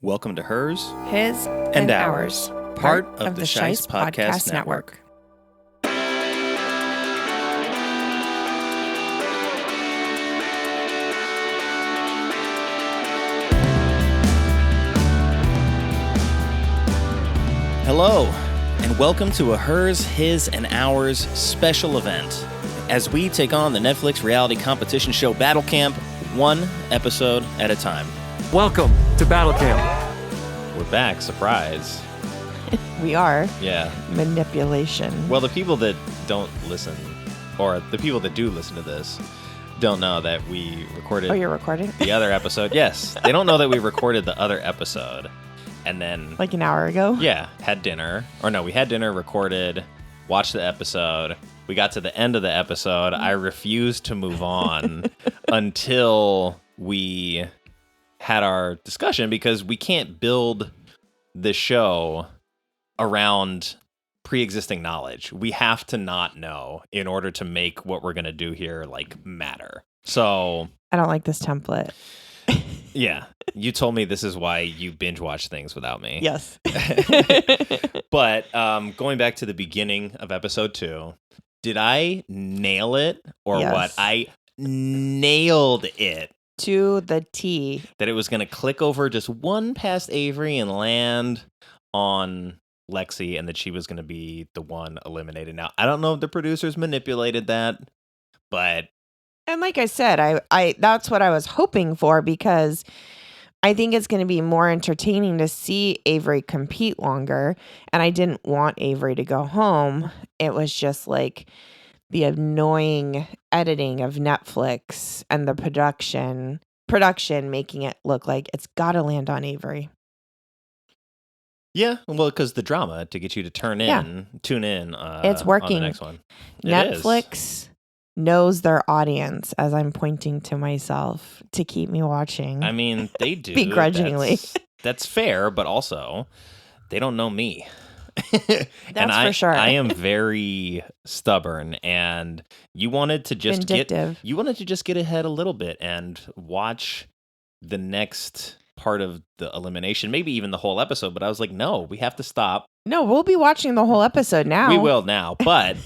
Welcome to Hers His and Ours, part of the Shice Podcast Network. Hello, and welcome to a Hers, His, and Ours special event as we take on the Netflix reality competition show Battle Camp, one episode at a time. Welcome to Battle Camp. We're back, surprise. We are. Yeah. Manipulation. Well, the people that don't listen, or the people that do listen to this, don't know that we recorded... Oh, you're recording? The other episode. Yes. They don't know that we recorded the other episode. And then... Like an hour ago? Yeah. Had dinner. Or no, we had dinner, recorded, watched the episode. We got to the end of the episode. I refused to move on until we had our discussion, because we can't build the show around pre-existing knowledge. We have to not know in order to make what we're going to do here like matter. So I don't like this template. Yeah, you told me this is why you binge watch things without me. Yes. But going back to the beginning of episode 2, did I nail it or Yes. what? I nailed it. To the T. That it was going to click over just one past Avery and land on Lexi, and that she was going to be the one eliminated. Now, I don't know if the producers manipulated that, but... And like I said, I that's what I was hoping for, because I think it's going to be more entertaining to see Avery compete longer, and I didn't want Avery to go home. It was just like the annoying editing of Netflix and the production making it look like it's got to land on Avery. Yeah, well, because the drama to get you to tune in. It's working. On the next one. Netflix knows their audience, as I'm pointing to myself to keep me watching. I mean, they do. Begrudgingly. That's fair, but also they don't know me. That's for sure. I am very stubborn, and you wanted to just get ahead a little bit and watch the next part of the elimination, maybe even the whole episode. But I was like, no, we have to stop. No, we'll be watching the whole episode now. We will now, but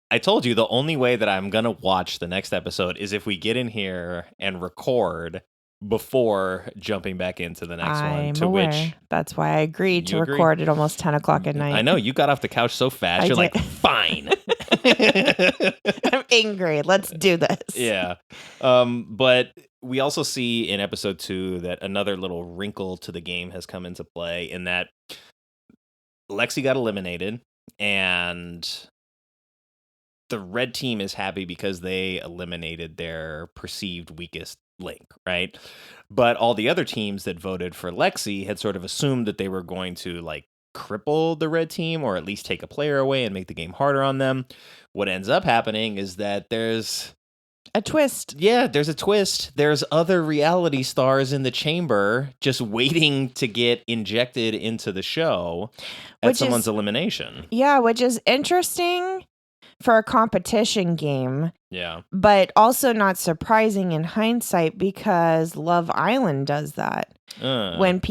I told you the only way that I'm gonna watch the next episode is if we get in here and record before jumping back into the next one. To aware. Which that's why I agreed to record at almost 10 o'clock at night. I know, you got off the couch so fast. You're like, fine. I'm angry. Let's do this. Yeah. But we also see in episode 2 that another little wrinkle to the game has come into play, in that Lexi got eliminated, and the red team is happy because they eliminated their perceived weakest link, right? But all the other teams that voted for Lexi had sort of assumed that they were going to like cripple the red team, or at least take a player away and make the game harder on them. What ends up happening is that there's a twist. Yeah, there's a twist. There's other reality stars in the chamber just waiting to get injected into the show at someone's elimination. Yeah, which is interesting for a competition game. Yeah. But also not surprising in hindsight, because Love Island does that. When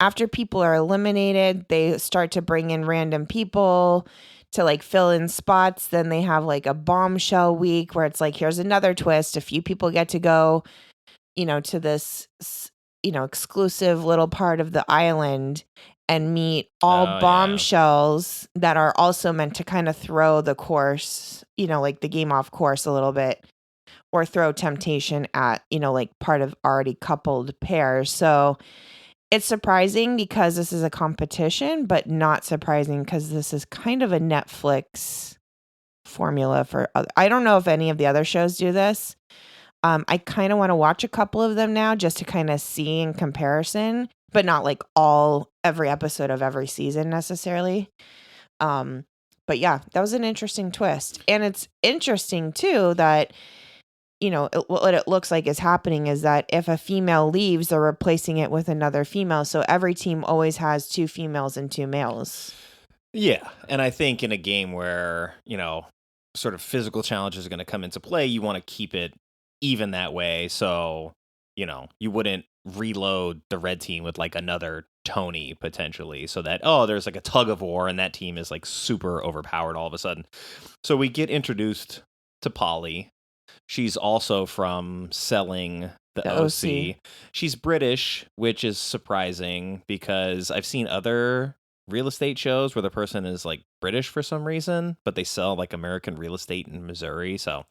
after people are eliminated, they start to bring in random people to like fill in spots. Then they have like a bombshell week where it's like, here's another twist. A few people get to go, to this, exclusive little part of the island and meet all bombshells that are also meant to kind of throw the course, like the game off course a little bit, or throw temptation at, like part of already coupled pairs. So it's surprising because this is a competition, but not surprising because this is kind of a Netflix formula for I don't know if any of the other shows do this. I kind of want to watch a couple of them now just to kind of see in comparison, but not like every episode of every season necessarily. But yeah, that was an interesting twist. And it's interesting too that, what it looks like is happening is that if a female leaves, they're replacing it with another female. So every team always has 2 females and 2 males. Yeah. And I think in a game where, sort of physical challenges are going to come into play, you want to keep it even that way. So, you wouldn't reload the red team with like another Tony potentially, so that there's like a tug of war and that team is like super overpowered all of a sudden. So we get introduced to Polly. She's also from selling the OC. She's British, which is surprising because I've seen other real estate shows where the person is like British for some reason, but they sell like American real estate in Missouri. So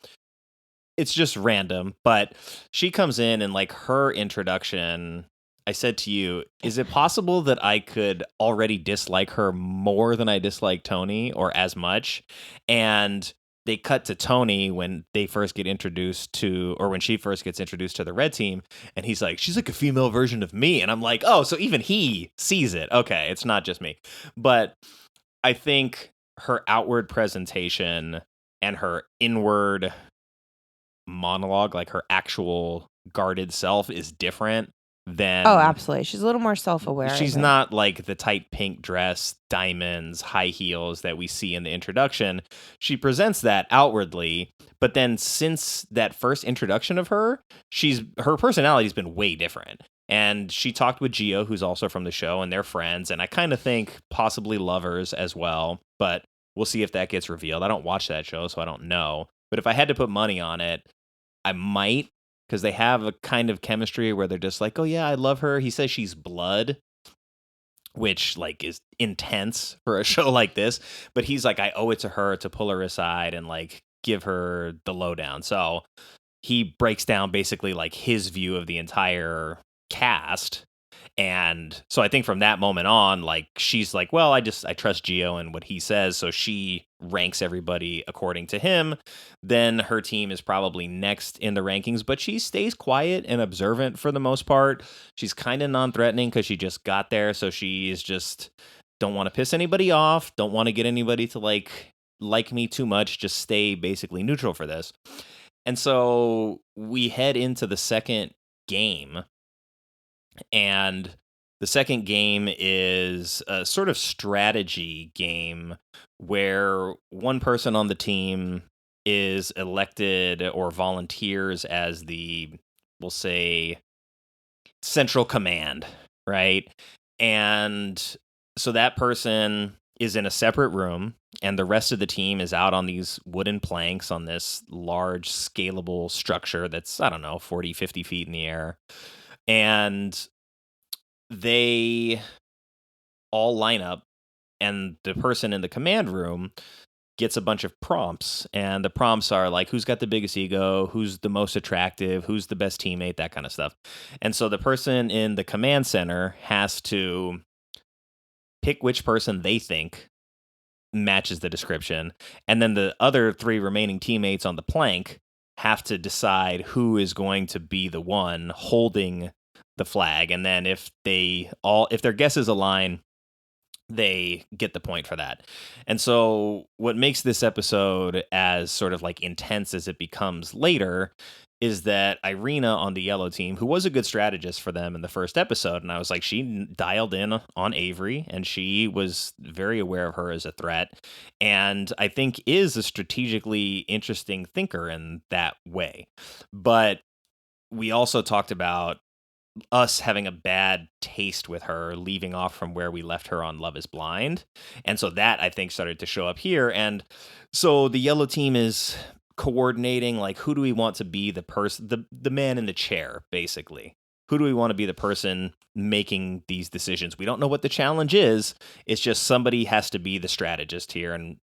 it's just random. But she comes in and like her introduction, I said to you, is it possible that I could already dislike her more than I dislike Tony or as much? And they cut to Tony when they first get introduced to, or when she first gets introduced to the red team. And he's like, she's like a female version of me. And I'm like, oh, so even he sees it. Okay, it's not just me. But I think her outward presentation and her inward monologue, like her actual guarded self, is different than... Oh, absolutely. She's a little more self-aware. She's not like the tight pink dress, diamonds, high heels that we see in the introduction. She presents that outwardly, but then since that first introduction of her personality's been way different. And she talked with Gio, who's also from the show, and they're friends, and I kind of think possibly lovers as well, but we'll see if that gets revealed. I don't watch that show, so I don't know. But if I had to put money on it, I might, because they have a kind of chemistry where they're just like, oh yeah, I love her. He says she's blood, which like is intense for a show like this. But he's like, I owe it to her to pull her aside and like give her the lowdown. So he breaks down basically like his view of the entire cast. And so I think from that moment on, like she's like, well, I trust Gio and what he says. So she ranks everybody according to him. Then her team is probably next in the rankings, but she stays quiet and observant for the most part. She's kind of non-threatening because she just got there. So she is just don't want to piss anybody off. Don't want to get anybody to like me too much. Just stay basically neutral for this. And so we head into the second game. And the second game is a sort of strategy game where one person on the team is elected or volunteers as we'll say, central command, right? And so that person is in a separate room, and the rest of the team is out on these wooden planks on this large scalable structure that's, I don't know, 40, 50 feet in the air. And they all line up, and the person in the command room gets a bunch of prompts. And the prompts are like, who's got the biggest ego? Who's the most attractive? Who's the best teammate? That kind of stuff. And so the person in the command center has to pick which person they think matches the description. And then the other three remaining teammates on the plank have to decide who is going to be the one holding the flag. And then if their guesses align, they get the point for that. And so what makes this episode as sort of like intense as it becomes later is that Irina on the yellow team, who was a good strategist for them in the first episode, and I was like, she dialed in on Avery, and she was very aware of her as a threat, and I think is a strategically interesting thinker in that way. But we also talked about us having a bad taste with her leaving off from where we left her on Love is Blind. And so that, I think, started to show up here. And so the yellow team is coordinating, like, who do we want to be the person, the man in the chair, basically? Who do we want to be the person making these decisions? We don't know what the challenge is. It's just somebody has to be the strategist here. And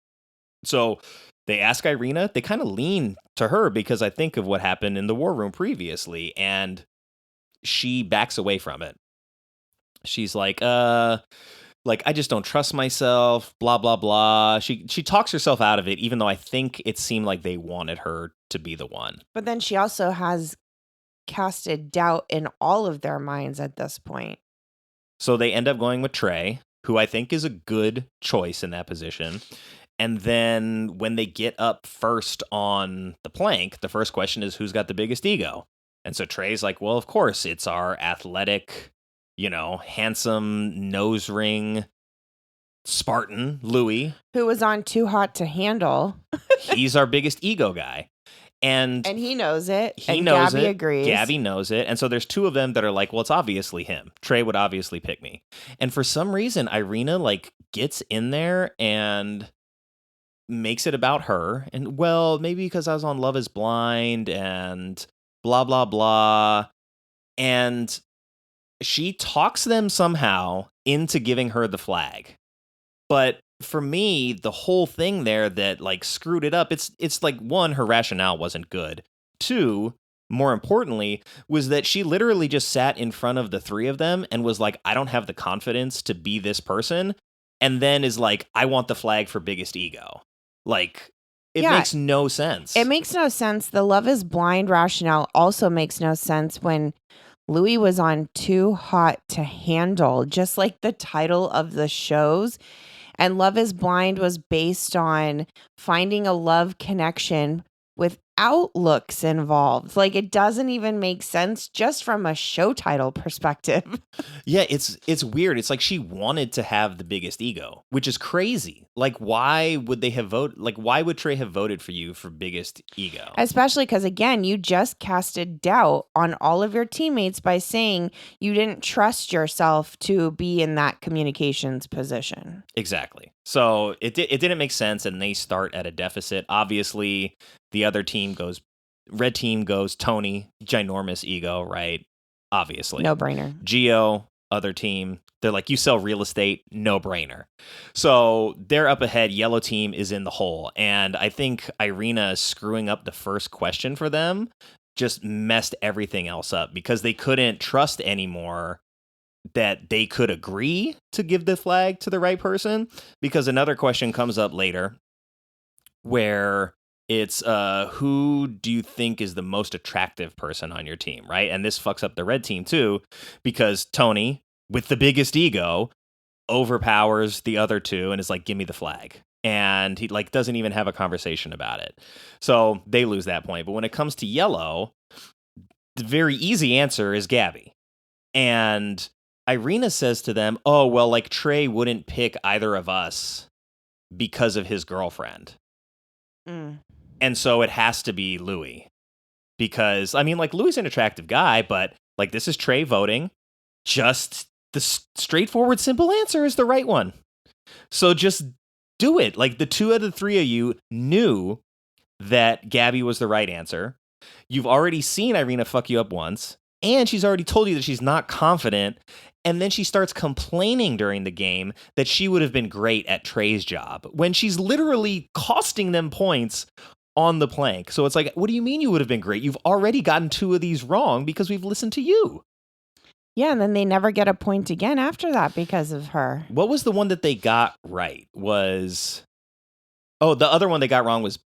so they ask Irina, they kind of lean to her because I think of what happened in the war room previously. And she backs away from it. She's like, I just don't trust myself, blah, blah, blah. She talks herself out of it, even though I think it seemed like they wanted her to be the one. But then she also has casted doubt in all of their minds at this point. So they end up going with Trey, who I think is a good choice in that position. And then when they get up first on the plank, the first question is, who's got the biggest ego? And so Trey's like, well, of course, it's our athletic, handsome nose ring Spartan, Louis. Who was on Too Hot to Handle. He's our biggest ego guy. And he knows it. He and knows Gabby it. agrees. Gabby knows it. And so there's two of them that are like, well, it's obviously him. Trey would obviously pick me. And for some reason, Irina like gets in there and makes it about her. And well, maybe because I was on Love is Blind and blah, blah, blah. And she talks them somehow into giving her the flag. But for me, the whole thing there that like screwed it up, it's like, one, her rationale wasn't good. Two, more importantly, was that she literally just sat in front of the three of them and was like, I don't have the confidence to be this person. And then is like, I want the flag for biggest ego. Like, it makes no sense. It makes no sense. The Love is Blind rationale also makes no sense when Louis was on Too Hot to Handle, just like the title of the shows. And Love is Blind was based on finding a love connection without looks involved. Like, it doesn't even make sense just from a show title perspective. Yeah, it's weird. It's like she wanted to have the biggest ego, which is crazy. Like, why would they have voted? Like, why would Trey have voted for you for biggest ego? Especially because, again, you just casted doubt on all of your teammates by saying you didn't trust yourself to be in that communications position. Exactly. So it didn't make sense, and they start at a deficit. Obviously, the other team goes, red team goes Tony, ginormous ego, right? Obviously. No brainer. Geo, other team, they're like, you sell real estate, no brainer. So they're up ahead. Yellow team is in the hole. And I think Irina screwing up the first question for them just messed everything else up because they couldn't trust anymore that they could agree to give the flag to the right person, because another question comes up later where it's who do you think is the most attractive person on your team, right? And this fucks up the red team too, because Tony, with the biggest ego, overpowers the other two and is like, give me the flag. And he like doesn't even have a conversation about it. So they lose that point. But when it comes to yellow, the very easy answer is Gabby. And Irina says to them, oh, well, like Trey wouldn't pick either of us because of his girlfriend. And so it has to be Louis. Because, I mean, like, Louis is an attractive guy, but, like, this is Trey voting. Just the straightforward, simple answer is the right one. So just do it. Like, the two out of the three of you knew that Gabby was the right answer. You've already seen Irina fuck you up once, and she's already told you that she's not confident. And then she starts complaining during the game that she would have been great at Trey's job when she's literally costing them points on the plank. So it's like, what do you mean you would have been great? You've already gotten two of these wrong because we've listened to you. Yeah, and then they never get a point again after that because of her. What was the one that they got right? The other one they got wrong was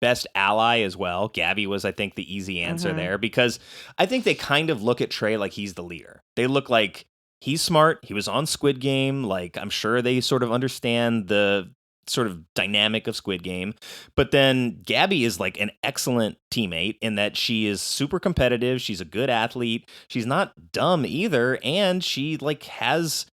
best ally as well. Gabby was, I think, the easy answer there, because I think they kind of look at Trey like he's the leader. They look like he's smart. He was on Squid Game. Like, I'm sure they sort of understand the sort of dynamic of Squid Game. But then Gabby is like an excellent teammate in that she is super competitive. She's a good athlete. She's not dumb either. And she like has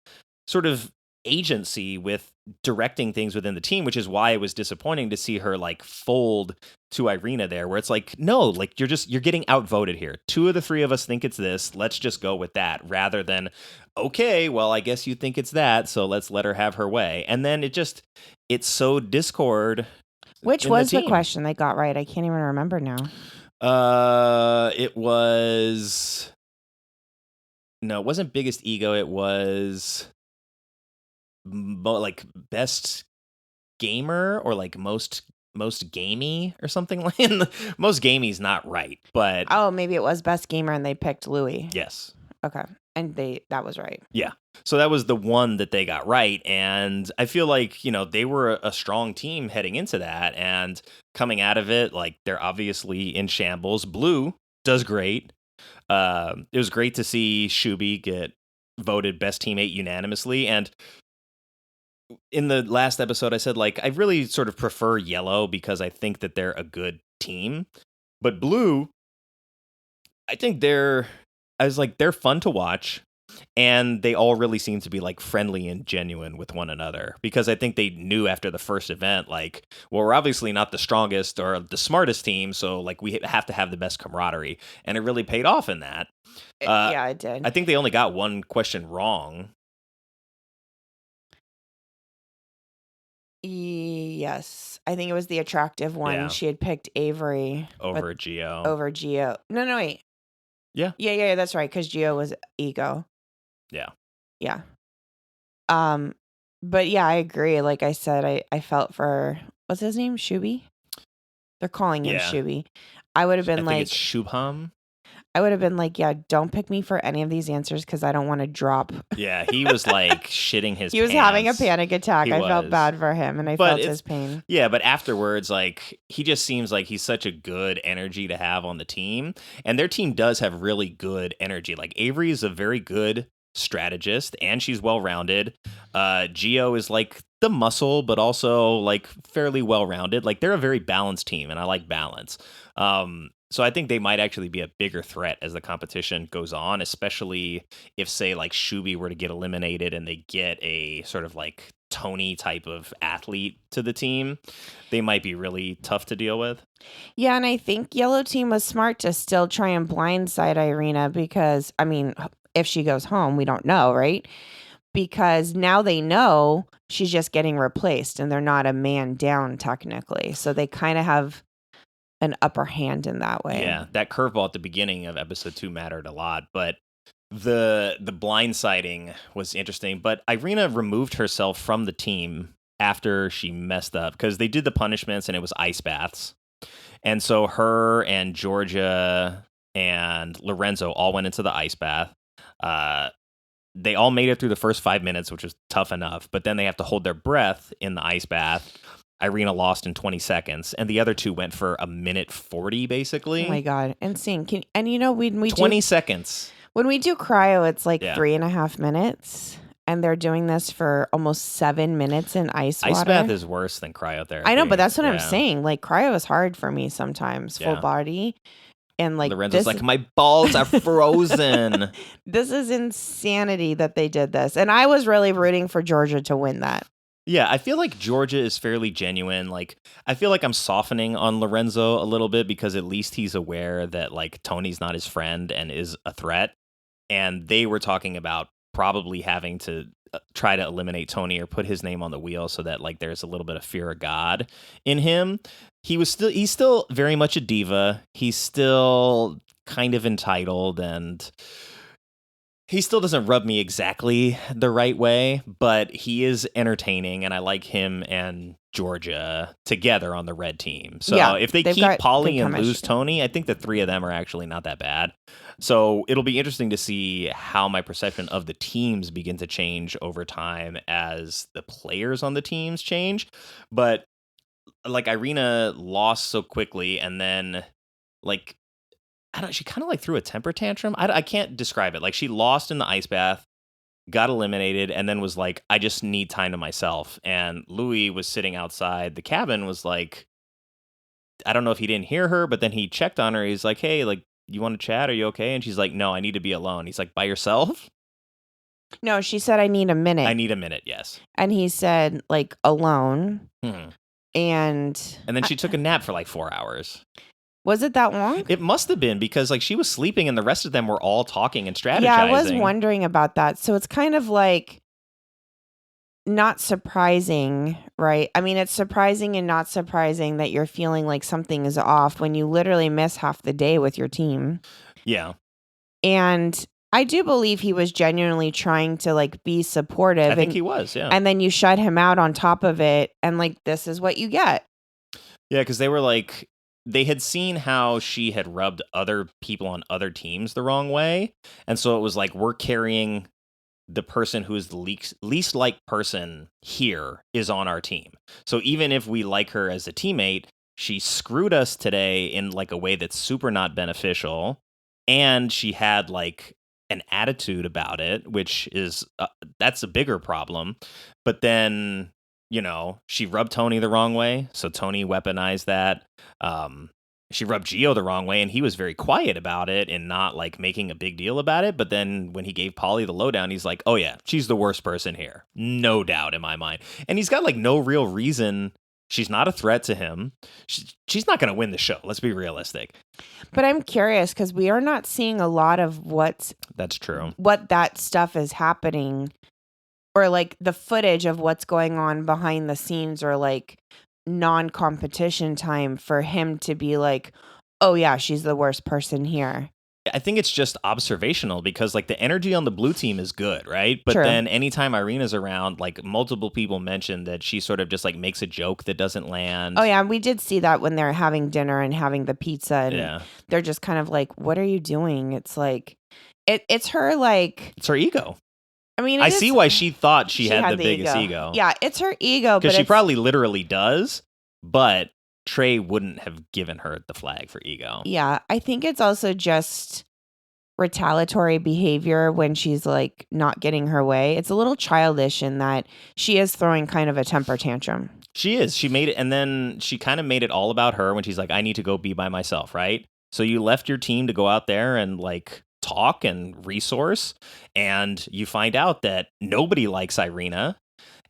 sort of agency with directing things within the team, which is why it was disappointing to see her like fold to Irina there, where it's like, no, like you're getting outvoted here. Two of the three of us think it's this. Let's just go with that, rather than, okay, well, I guess you think it's that, so let's let her have her way. And then it's so discord. Which was the question they got right? I can't even remember now. It was, no, it wasn't biggest ego. It was like best gamer or like most gamey or something. Like most gamey's not right, but oh, maybe it was best gamer and they picked Louis. Yes. Okay. And that was right. Yeah. So that was the one that they got right. And I feel like, they were a strong team heading into that, and coming out of it, like, they're obviously in shambles. Blue does great. It was great to see Shuby get voted best teammate unanimously. And in the last episode, I said, like, I really sort of prefer yellow because I think that they're a good team. But blue, I think they're fun to watch. And they all really seem to be like friendly and genuine with one another, because I think they knew after the first event, like, well, we're obviously not the strongest or the smartest team, so like we have to have the best camaraderie, and it really paid off in that. Yeah, it did. I think they only got one question wrong. Yes, I think it was the attractive one. Yeah. She had picked Avery Over Gio. Over Gio. No, wait. Yeah. Yeah, that's right, because Gio was ego. Yeah. Yeah. But yeah, I agree. Like I said, I felt for, what's his name? Shuby? They're calling him Shuby. I would have been I think it's Shubham. I would have been like, yeah, don't pick me for any of these answers because I don't want to drop. Yeah, he was like shitting his He was pants. having a panic attack. I felt bad for him, and I felt his pain. Yeah, but afterwards, like, he just seems like he's such a good energy to have on the team. And their team does have really good energy. Like, Avery is a very good strategist, and she's well-rounded. Gio is like the muscle, but also like fairly well-rounded. Like, they're a very balanced team, and I like balance. So I think they might actually be a bigger threat as the competition goes on, especially if, say, like Shuby were to get eliminated and they get a sort of like Tony type of athlete to the team. They might be really tough to deal with. Yeah, and I think Yellow Team was smart to still try and blindside Irina because, I mean, if she goes home, we don't know, right? Because now they know she's just getting replaced and they're not a man down technically. So they kind of have an upper hand in that way. Yeah, that curveball at the beginning of episode 2 mattered a lot, but the blindsiding was interesting. But Irina removed herself from the team after she messed up because they did the punishments and it was ice baths. And so her and Georgia and Lorenzo all went into the ice bath. They all made it through the first 5 minutes, which was tough enough, but then they have to hold their breath in the ice bath. Irina lost in 20 seconds, and the other two went for a minute 40, basically. Oh my God. Insane. And you know, when we 20 seconds. When we do cryo, it's like 3.5 minutes, and they're doing this for almost 7 minutes in ice water. Ice bath is worse than cryotherapy. I know, but that's what I'm saying. Like, cryo is hard for me sometimes, full body. And like, Lorenzo's like, my balls are frozen. This is insanity that they did this. And I was really rooting for Georgia to win that. Yeah, I feel like Georgia is fairly genuine. Like, I feel like I'm softening on Lorenzo a little bit because at least he's aware that, like, Tony's not his friend and is a threat. And they were talking about probably having to try to eliminate Tony or put his name on the wheel so that, like, there's a little bit of fear of God in him. He's still very much a diva. He's still kind of entitled, and he still doesn't rub me exactly the right way, but he is entertaining, and I like him and Georgia together on the red team. So if they keep Polly and lose Tony, I think the three of them are actually not that bad. So it'll be interesting to see how my perception of the teams begin to change over time as the players on the teams change. But like, Irina lost so quickly, and then like, she kind of like threw a temper tantrum. I can't describe it. Like, she lost in the ice bath, got eliminated, and then was like, I just need time to myself. And Louis was sitting outside the cabin, was like, I don't know if he didn't hear her, but then he checked on her. He's like, hey, like, you want to chat? Are you okay? And she's like, no, I need to be alone. He's like, by yourself? No, she said, I need a minute. I need a minute, yes. And he said, like, alone. And then she took a nap for like 4 hours. Was it that long? It must have been, because like she was sleeping and the rest of them were all talking and strategizing. Yeah, I was wondering about that. So it's kind of like not surprising, right? I mean, it's surprising and not surprising that you're feeling like something is off when you literally miss half the day with your team. Yeah. And I do believe he was genuinely trying to like be supportive. I think he was, yeah. And then you shut him out on top of it, and like, this is what you get. Yeah, because they were like, they had seen how she had rubbed other people on other teams the wrong way. And so it was like, we're carrying the person who is the least liked person here is on our team. So even if we like her as a teammate, she screwed us today in like a way that's super not beneficial. And she had like an attitude about it, which is, that's a bigger problem. But then, you know, she rubbed Tony the wrong way. So Tony weaponized that. she rubbed Gio the wrong way, and he was very quiet about it and not like making a big deal about it. But then when he gave Polly the lowdown, he's like, oh yeah, she's the worst person here. No doubt in my mind. And he's got like no real reason. She's not a threat to him. She's not going to win the show. Let's be realistic. But I'm curious because we are not seeing a lot of that's true. What that stuff is happening, or like the footage of what's going on behind the scenes, or like non-competition time for him to be like, oh yeah, she's the worst person here. I think it's just observational because like the energy on the blue team is good, right? But True. Then anytime Irina's around, like multiple people mention that she sort of just like makes a joke that doesn't land. Oh yeah, we did see that when they're having dinner and having the pizza, and they're just kind of like, what are you doing? It's like it's her like it's her ego. I mean, I see why she thought she had the biggest ego. Yeah, it's her ego. Because she probably literally does, but Trey wouldn't have given her the flag for ego. Yeah, I think it's also just retaliatory behavior when she's like not getting her way. It's a little childish in that she is throwing kind of a temper tantrum. She is. She made it, and then she kind of made it all about her when she's like, I need to go be by myself, right? So you left your team to go out there and like talk and resource, and you find out that nobody likes Irina.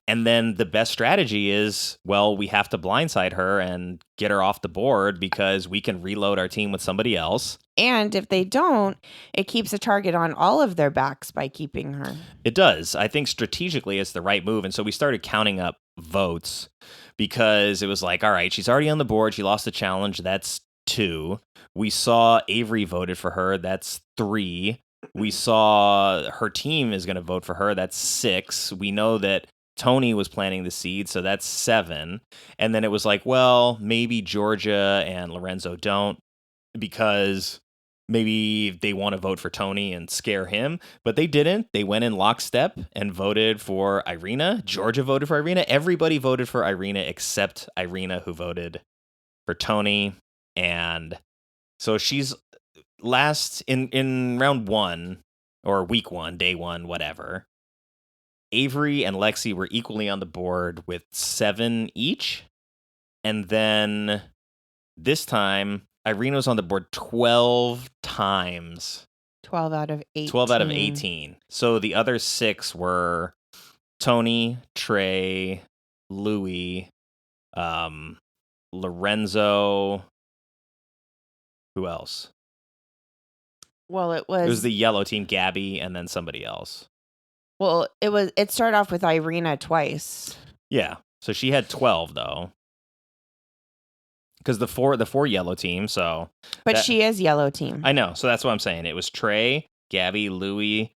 And then the best strategy is, well, we have to blindside her and get her off the board because we can reload our team with somebody else. And if they don't, it keeps a target on all of their backs by keeping her. It does. I think strategically it's the right move. And so we started counting up votes because it was like, all right, she's already on the board. She lost the challenge. That's 2. We saw Avery voted for her. That's 3. We saw her team is going to vote for her. That's 6. We know that Tony was planting the seed, so that's 7. And then it was like, well, maybe Georgia and Lorenzo don't because maybe they want to vote for Tony and scare him. But they didn't. They went in lockstep and voted for Irina. Georgia voted for Irina. Everybody voted for Irina except Irina, who voted for Tony. And so she's last in round 1 or week 1, day 1, whatever. Avery and Lexi were equally on the board with 7 each. And then this time, Irina was on the board 12 times. 12 out of 18. 12 out of 18. So the other 6 were Tony, Trey, Louie, Lorenzo. Who else? Well, it It was the yellow team, Gabby, and then somebody else. Well, it started off with Irina twice. Yeah. So she had 12 though. Because the four yellow team, so But she is yellow team. I know. So that's what I'm saying. It was Trey, Gabby, Louie,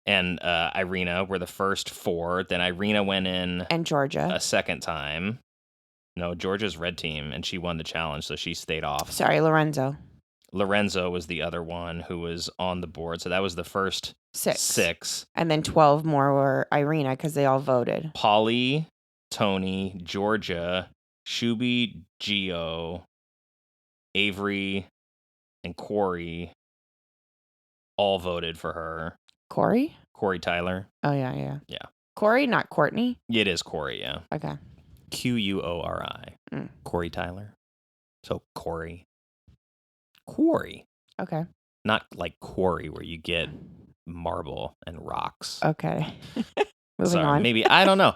and Irina were the first 4. Then Irina went in and Georgia a second time. No, Georgia's red team, and she won the challenge, so she stayed off. Sorry, Lorenzo. Lorenzo was the other one who was on the board. So that was the first 6. And then 12 more were Irina because they all voted. Polly, Tony, Georgia, Shuby, Gio, Avery, and Corey all voted for her. Corey Tyler. Oh, yeah. Yeah. Corey, not Courtney? It is Corey, yeah. Okay. Quori. Corey Tyler. So Corey. Okay. Not like quarry where you get marble and rocks. Okay. Moving on. Maybe I don't know.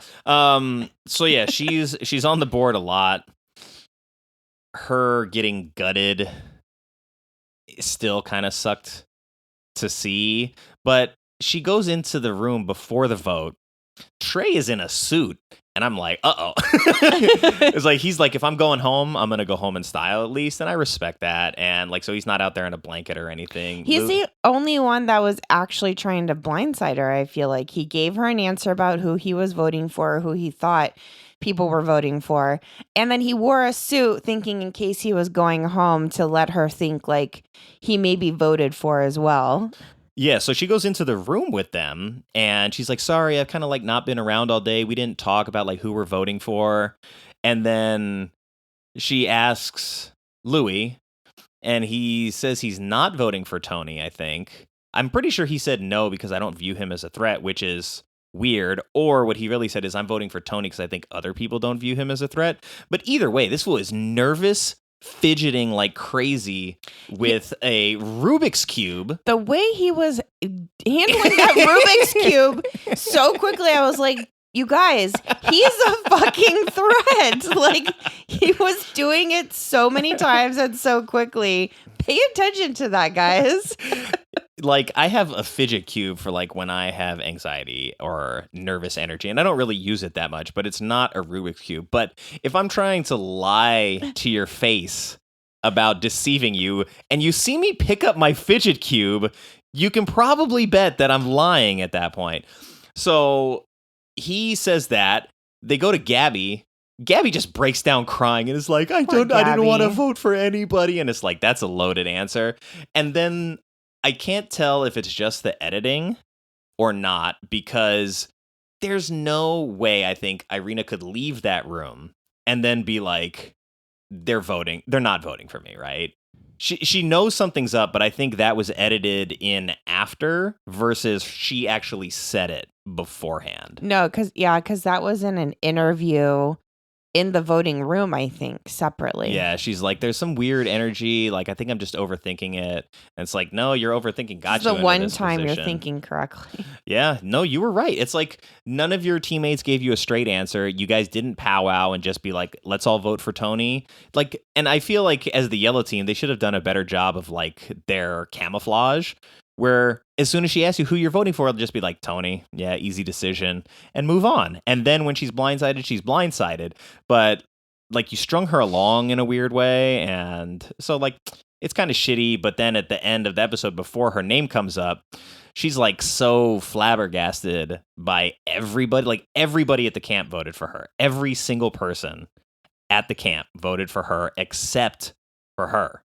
So yeah, she's on the board a lot. Her getting gutted still kind of sucked to see, but she goes into the room before the vote. Trey is in a suit, and I'm like, uh-oh. It's like, he's like, if I'm going home, I'm going to go home in style at least, and I respect that. And like, so he's not out there in a blanket or anything. He's the only one that was actually trying to blindside her, I feel like. He gave her an answer about who he was voting for, who he thought people were voting for, and then he wore a suit thinking in case he was going home to let her think like he maybe voted for as well. Yeah, so she goes into the room with them, and she's like, sorry, I've kind of like not been around all day. We didn't talk about like who we're voting for. And then she asks Louis, and he says he's not voting for Tony, I think. I'm pretty sure he said no because I don't view him as a threat, which is weird. Or what he really said is I'm voting for Tony because I think other people don't view him as a threat. But either way, this fool is nervous fidgeting like crazy with a Rubik's Cube. The way he was handling that Rubik's Cube so quickly, I was like, you guys, he's a fucking threat. Like, he was doing it so many times and so quickly. Pay attention to that, guys. Like, I have a fidget cube for like when I have anxiety or nervous energy, and I don't really use it that much, but it's not a Rubik's Cube. But if I'm trying to lie to your face about deceiving you and you see me pick up my fidget cube, you can probably bet that I'm lying at that point. So he says that. They go to Gabby. Gabby just breaks down crying and is like, I didn't want to vote for anybody. And it's like, that's a loaded answer. And then I can't tell if it's just the editing or not, because there's no way I think Irina could leave that room and then be like, they're not voting for me, right? She knows something's up, but I think that was edited in after versus she actually said it beforehand. No, because that was in an interview in the voting room, I think, separately. Yeah, she's like, there's some weird energy. Like, I think I'm just overthinking it. And it's like, no, you're overthinking. Got you. The one time you're thinking correctly. Yeah, no, you were right. It's like none of your teammates gave you a straight answer. You guys didn't powwow and just be like, let's all vote for Tony. Like, and I feel like as the yellow team, they should have done a better job of like their camouflage, where as soon as she asks you who you're voting for, they'll just be like, Tony, yeah, easy decision, and move on. And then when she's blindsided, she's blindsided. But like, you strung her along in a weird way, and so like, it's kind of shitty. But then at the end of the episode, before her name comes up, she's like so flabbergasted by everybody. Like, everybody at the camp voted for her. Every single person at the camp voted for her except for her.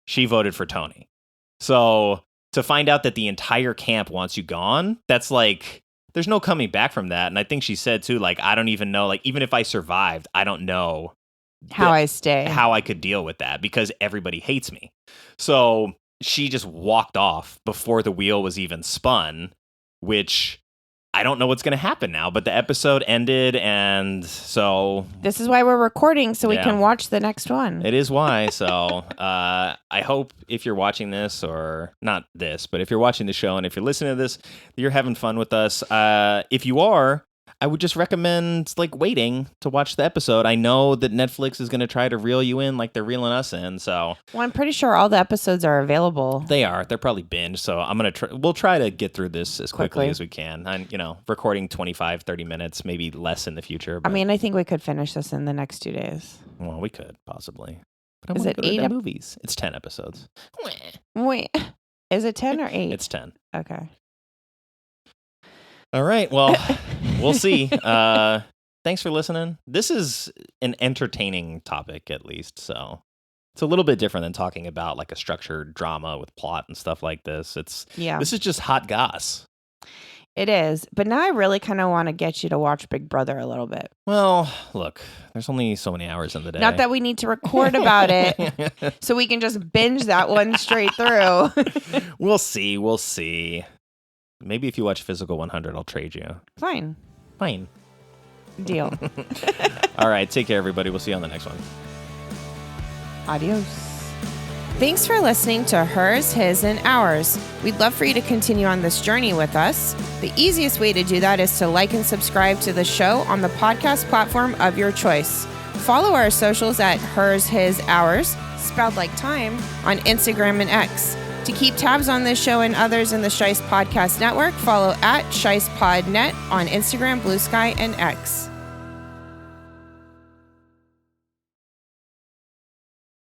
She voted for Tony. So to find out that the entire camp wants you gone, that's like, there's no coming back from that. And I think she said too, like, I don't even know, like, even if I survived, I don't know how I could deal with that, because everybody hates me. So she just walked off before the wheel was even spun, which I don't know what's going to happen now, but the episode ended, and so this is why we're recording, so we can watch the next one. It is why. So I hope if you're watching this, or not this, but if you're watching the show and if you're listening to this, you're having fun with us. If you are, I would just recommend like waiting to watch the episode. I know that Netflix is going to try to reel you in like they're reeling us in. So, well, I'm pretty sure all the episodes are available. They are. They're probably binged. So I'm going to we'll try to get through this as quickly as we can. And, you know, recording 25, 30 minutes, maybe less in the future. But, I mean, I think we could finish this in the next 2 days. Well, we could possibly. But is it 8 movies? It's 10 episodes. Wait, is it 10 or 8? It's 10. Okay. All right. Well, we'll see. Thanks for listening. This is an entertaining topic, at least. So it's a little bit different than talking about like a structured drama with plot and stuff like this. This is just hot goss. It is. But now I really kind of want to get you to watch Big Brother a little bit. Well, look, there's only so many hours in the day. Not that we need to record about it, so we can just binge that one straight through. We'll see. We'll see. Maybe if you watch Physical 100, I'll trade you. Fine. Deal. All right. Take care, everybody. We'll see you on the next one. Adios. Thanks for listening to Hers, His, and Ours. We'd love for you to continue on this journey with us. The easiest way to do that is to like and subscribe to the show on the podcast platform of your choice. Follow our socials at Hers, His, Ours, spelled like time, on Instagram and X. To keep tabs on this show and others in the Shice Podcast Network, follow at ShicePodNet on Instagram, Blue Sky, and X.